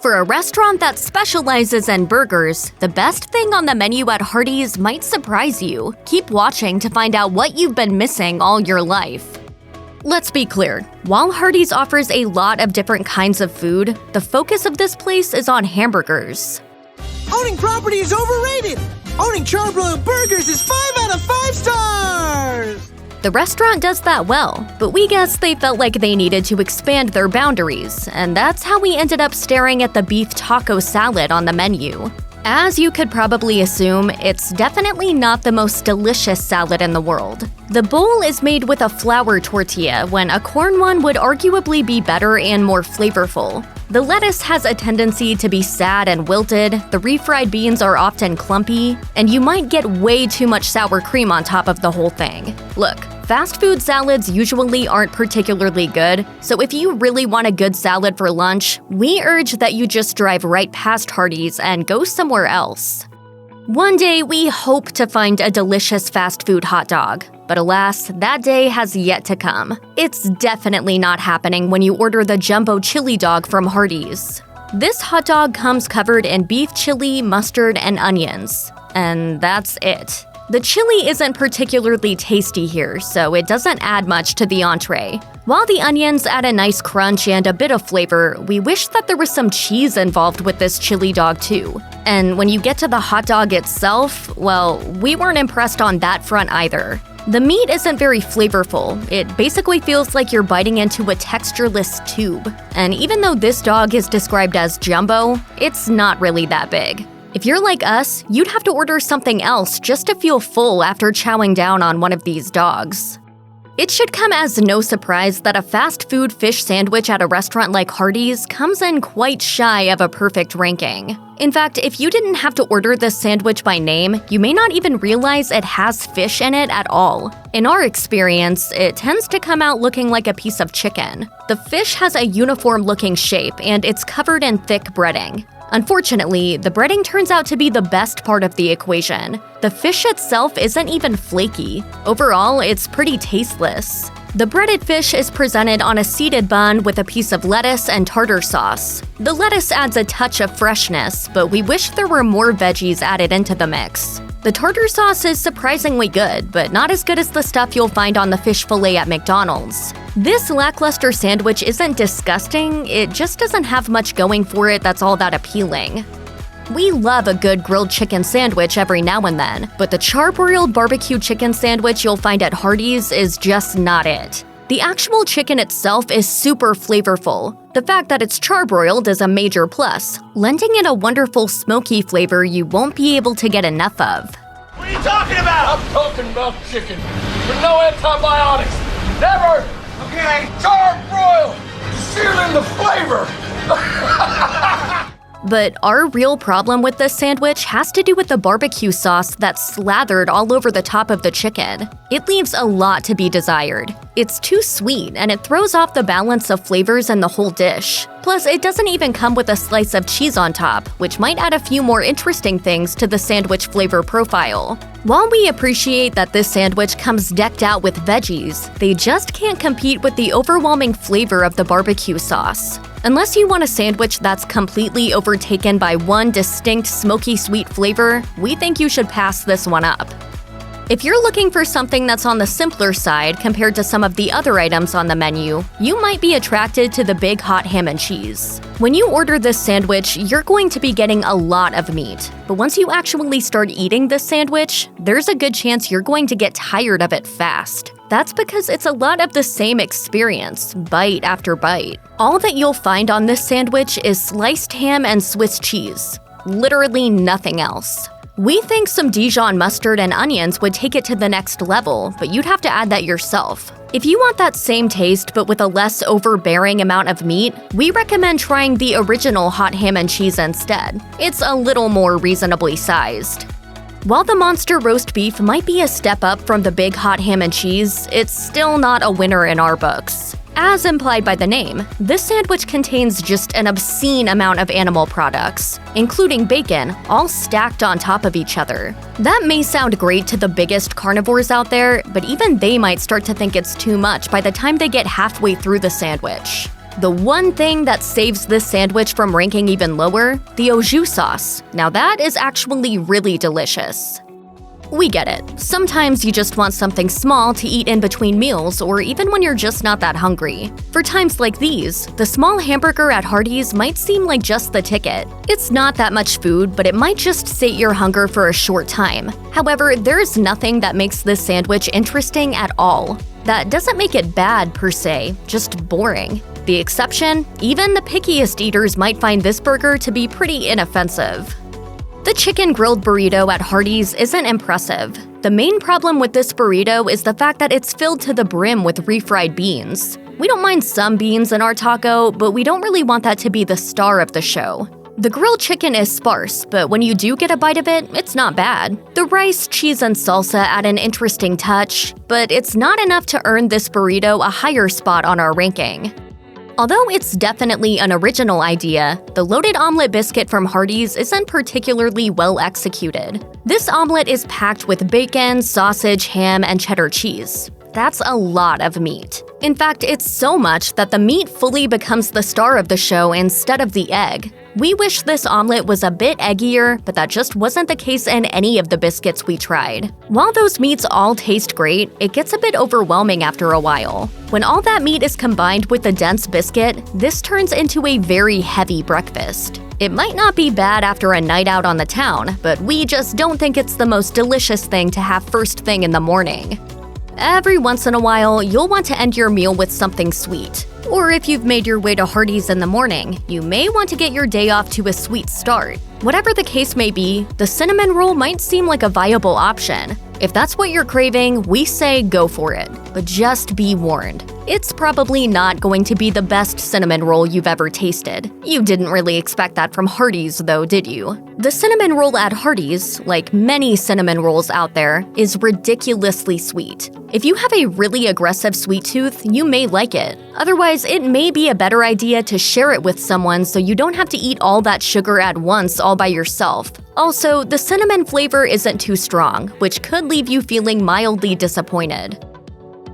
For a restaurant that specializes in burgers, the best thing on the menu at Hardees might surprise you. Keep watching to find out what you've been missing all your life. Let's be clear, while Hardees offers a lot of different kinds of food, the focus of this place is on hamburgers. Owning property is overrated! Owning Charbroiled burgers is 5 out of 5 stars! The restaurant does that well, but we guess they felt like they needed to expand their boundaries, and that's how we ended up staring at the beef taco salad on the menu. As you could probably assume, it's definitely not the most delicious salad in the world. The bowl is made with a flour tortilla when a corn one would arguably be better and more flavorful. The lettuce has a tendency to be sad and wilted, the refried beans are often clumpy, and you might get way too much sour cream on top of the whole thing. Look, fast food salads usually aren't particularly good, so if you really want a good salad for lunch, we urge that you just drive right past Hardees and go somewhere else. One day, we hope to find a delicious fast food hot dog. But alas, that day has yet to come. It's definitely not happening when you order the jumbo chili dog from Hardees. This hot dog comes covered in beef chili, mustard, and onions. And that's it. The chili isn't particularly tasty here, so it doesn't add much to the entree. While the onions add a nice crunch and a bit of flavor, we wish that there was some cheese involved with this chili dog too. And when you get to the hot dog itself, well, we weren't impressed on that front either. The meat isn't very flavorful. It basically feels like you're biting into a textureless tube. And even though this dog is described as jumbo, it's not really that big. If you're like us, you'd have to order something else just to feel full after chowing down on one of these dogs. It should come as no surprise that a fast food fish sandwich at a restaurant like Hardees comes in quite shy of a perfect ranking. In fact, if you didn't have to order this sandwich by name, you may not even realize it has fish in it at all. In our experience, it tends to come out looking like a piece of chicken. The fish has a uniform-looking shape, and it's covered in thick breading. Unfortunately, the breading turns out to be the best part of the equation. The fish itself isn't even flaky. Overall, it's pretty tasteless. The breaded fish is presented on a seeded bun with a piece of lettuce and tartar sauce. The lettuce adds a touch of freshness, but we wish there were more veggies added into the mix. The tartar sauce is surprisingly good, but not as good as the stuff you'll find on the fish fillet at McDonald's. This lackluster sandwich isn't disgusting, it just doesn't have much going for it that's all that appealing. We love a good grilled chicken sandwich every now and then, but the charbroiled barbecue chicken sandwich you'll find at Hardees is just not it. The actual chicken itself is super flavorful. The fact that it's charbroiled is a major plus, lending it a wonderful smoky flavor you won't be able to get enough of. What are you talking about? I'm talking about chicken, with no antibiotics. Never! Okay. Charbroiled! Sealing the flavor! But our real problem with this sandwich has to do with the barbecue sauce that's slathered all over the top of the chicken. It leaves a lot to be desired. It's too sweet, and it throws off the balance of flavors in the whole dish. Plus, it doesn't even come with a slice of cheese on top, which might add a few more interesting things to the sandwich flavor profile. While we appreciate that this sandwich comes decked out with veggies, they just can't compete with the overwhelming flavor of the barbecue sauce. Unless you want a sandwich that's completely overtaken by one distinct smoky sweet flavor, we think you should pass this one up. If you're looking for something that's on the simpler side compared to some of the other items on the menu, you might be attracted to the Big Hot Ham and Cheese. When you order this sandwich, you're going to be getting a lot of meat. But once you actually start eating this sandwich, there's a good chance you're going to get tired of it fast. That's because it's a lot of the same experience, bite after bite. All that you'll find on this sandwich is sliced ham and Swiss cheese. Literally nothing else. We think some Dijon mustard and onions would take it to the next level, but you'd have to add that yourself. If you want that same taste but with a less overbearing amount of meat, we recommend trying the original hot ham and cheese instead. It's a little more reasonably sized. While the monster roast beef might be a step up from the Big Hot Ham and Cheese, it's still not a winner in our books. As implied by the name, this sandwich contains just an obscene amount of animal products, including bacon, all stacked on top of each other. That may sound great to the biggest carnivores out there, but even they might start to think it's too much by the time they get halfway through the sandwich. The one thing that saves this sandwich from ranking even lower, the au jus sauce. Now that is actually really delicious. We get it. Sometimes you just want something small to eat in between meals or even when you're just not that hungry. For times like these, the small hamburger at Hardee's might seem like just the ticket. It's not that much food, but it might just sate your hunger for a short time. However, there's nothing that makes this sandwich interesting at all. That doesn't make it bad per se, just boring. The exception, even the pickiest eaters might find this burger to be pretty inoffensive. The chicken grilled burrito at Hardee's isn't impressive. The main problem with this burrito is the fact that it's filled to the brim with refried beans. We don't mind some beans in our taco, but we don't really want that to be the star of the show. The grilled chicken is sparse, but when you do get a bite of it, it's not bad. The rice, cheese, and salsa add an interesting touch, but it's not enough to earn this burrito a higher spot on our ranking. Although it's definitely an original idea, the loaded omelette biscuit from Hardee's isn't particularly well executed. This omelette is packed with bacon, sausage, ham, and cheddar cheese. That's a lot of meat. In fact, it's so much that the meat fully becomes the star of the show instead of the egg. We wish this omelet was a bit eggier, but that just wasn't the case in any of the biscuits we tried. While those meats all taste great, it gets a bit overwhelming after a while. When all that meat is combined with the dense biscuit, this turns into a very heavy breakfast. It might not be bad after a night out on the town, but we just don't think it's the most delicious thing to have first thing in the morning. Every once in a while, you'll want to end your meal with something sweet. Or if you've made your way to Hardee's in the morning, you may want to get your day off to a sweet start. Whatever the case may be, the cinnamon roll might seem like a viable option. If that's what you're craving, we say go for it. But just be warned, it's probably not going to be the best cinnamon roll you've ever tasted. You didn't really expect that from Hardee's though, did you? The cinnamon roll at Hardee's, like many cinnamon rolls out there, is ridiculously sweet. If you have a really aggressive sweet tooth, you may like it. Otherwise, it may be a better idea to share it with someone so you don't have to eat all that sugar at once all by yourself. Also, the cinnamon flavor isn't too strong, which could leave you feeling mildly disappointed.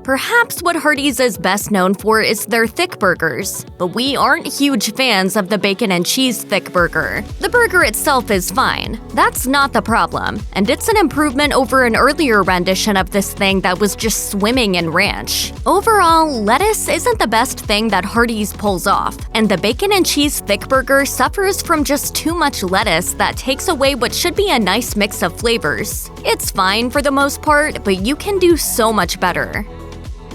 Perhaps what Hardee's is best known for is their thick burgers, but we aren't huge fans of the bacon and cheese thick burger. The burger itself is fine. That's not the problem, and it's an improvement over an earlier rendition of this thing that was just swimming in ranch. Overall, lettuce isn't the best thing that Hardee's pulls off, and the bacon and cheese thick burger suffers from just too much lettuce that takes away what should be a nice mix of flavors. It's fine for the most part, but you can do so much better.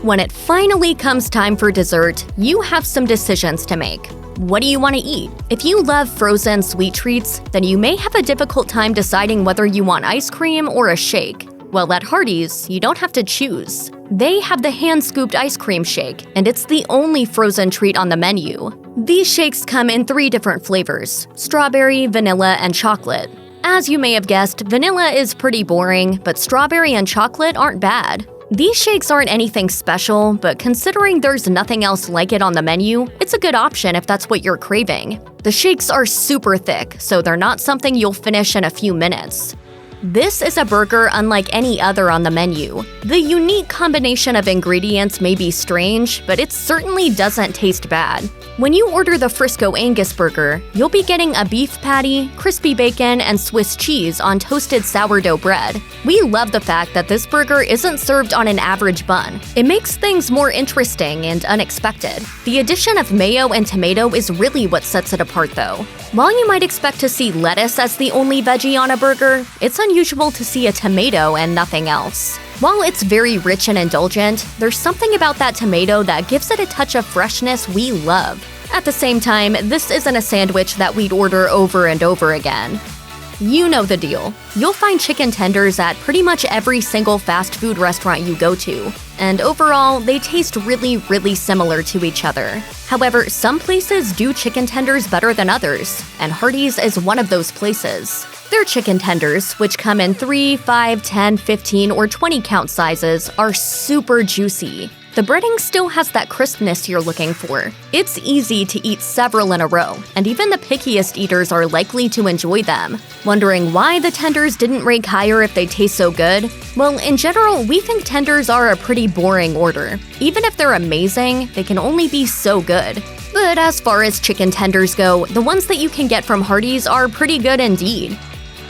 When it finally comes time for dessert, you have some decisions to make. What do you want to eat? If you love frozen sweet treats, then you may have a difficult time deciding whether you want ice cream or a shake. Well, at Hardee's, you don't have to choose. They have the hand-scooped ice cream shake, and it's the only frozen treat on the menu. These shakes come in 3 different flavors: strawberry, vanilla, and chocolate. As you may have guessed, vanilla is pretty boring, but strawberry and chocolate aren't bad. These shakes aren't anything special, but considering there's nothing else like it on the menu, it's a good option if that's what you're craving. The shakes are super thick, so they're not something you'll finish in a few minutes. This is a burger unlike any other on the menu. The unique combination of ingredients may be strange, but it certainly doesn't taste bad. When you order the Frisco Angus burger, you'll be getting a beef patty, crispy bacon, and Swiss cheese on toasted sourdough bread. We love the fact that this burger isn't served on an average bun. It makes things more interesting and unexpected. The addition of mayo and tomato is really what sets it apart though. While you might expect to see lettuce as the only veggie on a burger, it's unusual to see a tomato and nothing else. While it's very rich and indulgent, there's something about that tomato that gives it a touch of freshness we love. At the same time, this isn't a sandwich that we'd order over and over again. You know the deal. You'll find chicken tenders at pretty much every single fast food restaurant you go to, and overall, they taste really similar to each other. However, some places do chicken tenders better than others, and Hardee's is one of those places. Their chicken tenders, which come in 3, 5, 10, 15, or 20 count sizes, are super juicy. The breading still has that crispness you're looking for. It's easy to eat several in a row, and even the pickiest eaters are likely to enjoy them. Wondering why the tenders didn't rank higher if they taste so good? Well, in general, we think tenders are a pretty boring order. Even if they're amazing, they can only be so good. But as far as chicken tenders go, the ones that you can get from Hardees are pretty good indeed.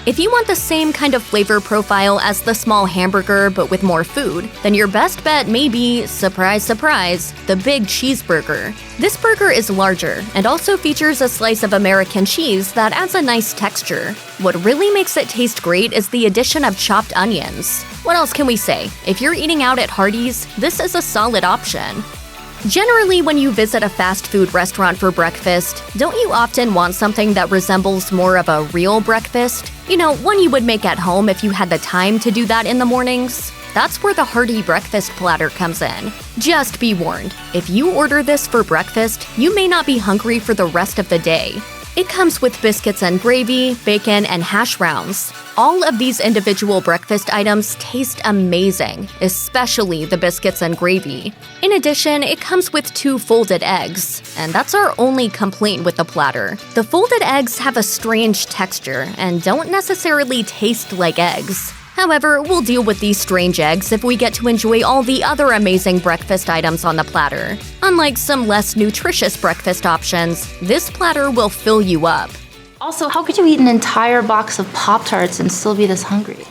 If you want the same kind of flavor profile as the small hamburger but with more food, then your best bet may be, surprise surprise, the big cheeseburger. This burger is larger and also features a slice of American cheese that adds a nice texture. What really makes it taste great is the addition of chopped onions. What else can we say? If you're eating out at Hardees, this is a solid option. Generally, when you visit a fast food restaurant for breakfast, don't you often want something that resembles more of a real breakfast? You know, one you would make at home if you had the time to do that in the mornings? That's where the Hardee breakfast platter comes in. Just be warned, if you order this for breakfast, you may not be hungry for the rest of the day. It comes with biscuits and gravy, bacon, and hash browns. All of these individual breakfast items taste amazing, especially the biscuits and gravy. In addition, it comes with 2 folded eggs, and that's our only complaint with the platter. The folded eggs have a strange texture and don't necessarily taste like eggs. However, we'll deal with these strange eggs if we get to enjoy all the other amazing breakfast items on the platter. Unlike some less nutritious breakfast options, this platter will fill you up. Also, how could you eat an entire box of Pop-Tarts and still be this hungry?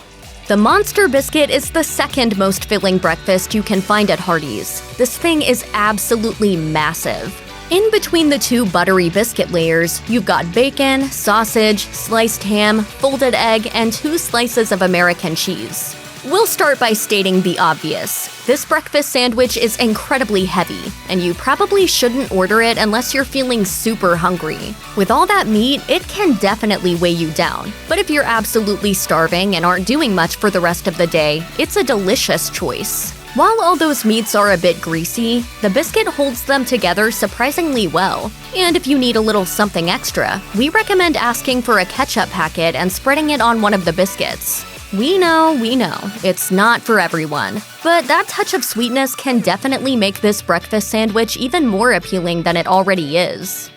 The Monster Biscuit is the second most filling breakfast you can find at Hardees. This thing is absolutely massive. In between the 2 buttery biscuit layers, you've got bacon, sausage, sliced ham, folded egg, and 2 slices of American cheese. We'll start by stating the obvious. This breakfast sandwich is incredibly heavy, and you probably shouldn't order it unless you're feeling super hungry. With all that meat, it can definitely weigh you down. But if you're absolutely starving and aren't doing much for the rest of the day, it's a delicious choice. While all those meats are a bit greasy, the biscuit holds them together surprisingly well. And if you need a little something extra, we recommend asking for a ketchup packet and spreading it on one of the biscuits. We know, it's not for everyone. But that touch of sweetness can definitely make this breakfast sandwich even more appealing than it already is.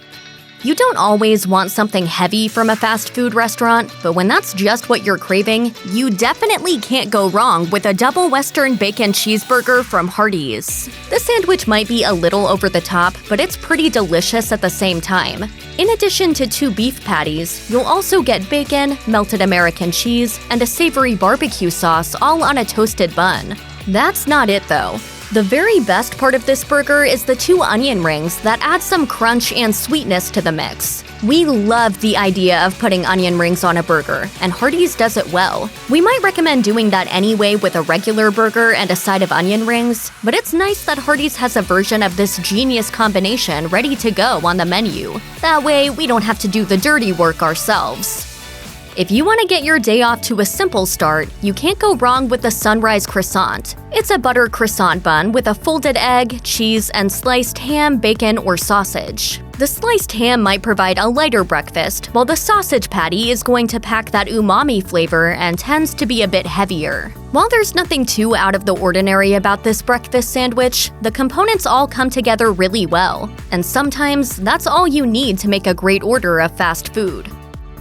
You don't always want something heavy from a fast food restaurant, but when that's just what you're craving, you definitely can't go wrong with a double Western Bacon Cheeseburger from Hardees. This sandwich might be a little over the top, but it's pretty delicious at the same time. In addition to 2 beef patties, you'll also get bacon, melted American cheese, and a savory barbecue sauce all on a toasted bun. That's not it though. The very best part of this burger is the 2 onion rings that add some crunch and sweetness to the mix. We love the idea of putting onion rings on a burger, and Hardees does it well. We might recommend doing that anyway with a regular burger and a side of onion rings, but it's nice that Hardees has a version of this genius combination ready to go on the menu. That way, we don't have to do the dirty work ourselves. If you want to get your day off to a simple start, you can't go wrong with the Sunrise Croissant. It's a butter croissant bun with a folded egg, cheese, and sliced ham, bacon, or sausage. The sliced ham might provide a lighter breakfast, while the sausage patty is going to pack that umami flavor and tends to be a bit heavier. While there's nothing too out of the ordinary about this breakfast sandwich, the components all come together really well. And sometimes, that's all you need to make a great order of fast food.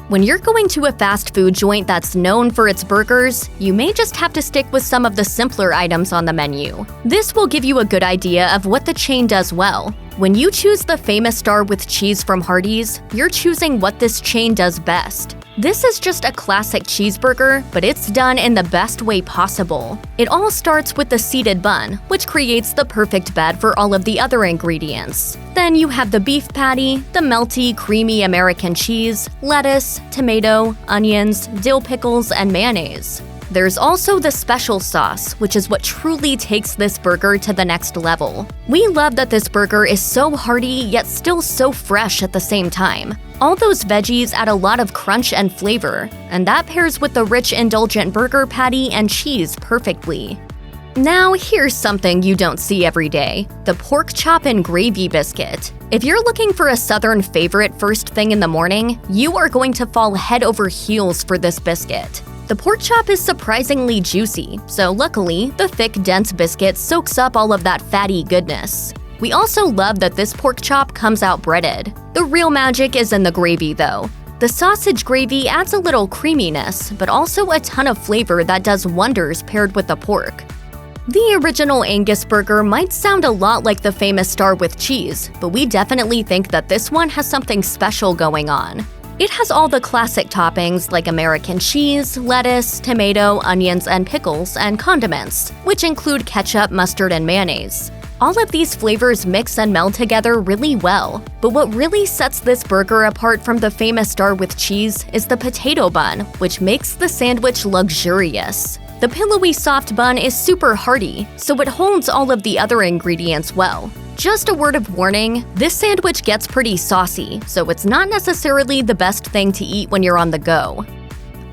When you're going to a fast food joint that's known for its burgers, you may just have to stick with some of the simpler items on the menu. This will give you a good idea of what the chain does well. When you choose the famous star with cheese from Hardees, you're choosing what this chain does best. This is just a classic cheeseburger, but it's done in the best way possible. It all starts with the seeded bun, which creates the perfect bed for all of the other ingredients. Then you have the beef patty, the melty, creamy American cheese, lettuce, tomato, onions, dill pickles, and mayonnaise. There's also the special sauce, which is what truly takes this burger to the next level. We love that this burger is so hearty yet still so fresh at the same time. All those veggies add a lot of crunch and flavor, and that pairs with the rich, indulgent burger patty and cheese perfectly. Now, here's something you don't see every day: the pork chop and gravy biscuit. If you're looking for a Southern favorite first thing in the morning, you are going to fall head over heels for this biscuit. The pork chop is surprisingly juicy, so luckily, the thick, dense biscuit soaks up all of that fatty goodness. We also love that this pork chop comes out breaded. The real magic is in the gravy, though. The sausage gravy adds a little creaminess, but also a ton of flavor that does wonders paired with the pork. The original Angus burger might sound a lot like the famous star with cheese, but we definitely think that this one has something special going on. It has all the classic toppings like American cheese, lettuce, tomato, onions, and pickles, and condiments, which include ketchup, mustard, and mayonnaise. All of these flavors mix and meld together really well. But what really sets this burger apart from the famous star with cheese is the potato bun, which makes the sandwich luxurious. The pillowy soft bun is super hearty, so it holds all of the other ingredients well. Just a word of warning, this sandwich gets pretty saucy, so it's not necessarily the best thing to eat when you're on the go.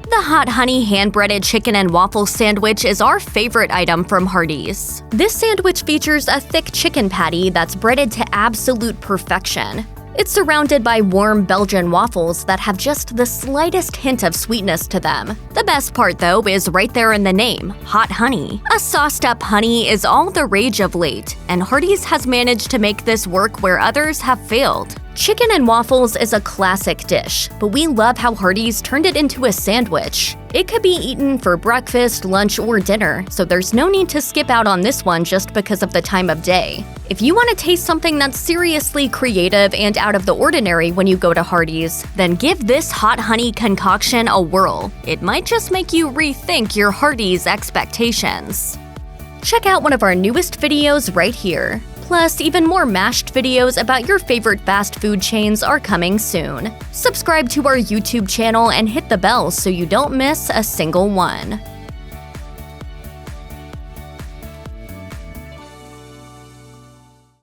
The hot honey hand-breaded chicken and waffle sandwich is our favorite item from Hardees. This sandwich features a thick chicken patty that's breaded to absolute perfection. It's surrounded by warm Belgian waffles that have just the slightest hint of sweetness to them. The best part, though, is right there in the name, hot honey. A sauced-up honey is all the rage of late, and Hardees has managed to make this work where others have failed. Chicken and waffles is a classic dish, but we love how Hardees turned it into a sandwich. It could be eaten for breakfast, lunch, or dinner, so there's no need to skip out on this one just because of the time of day. If you want to taste something that's seriously creative and out of the ordinary when you go to Hardees, then give this hot honey concoction a whirl. It might just make you rethink your Hardees expectations. Check out one of our newest videos right here. Plus, even more mashed videos about your favorite fast food chains are coming soon. Subscribe to our YouTube channel and hit the bell so you don't miss a single one.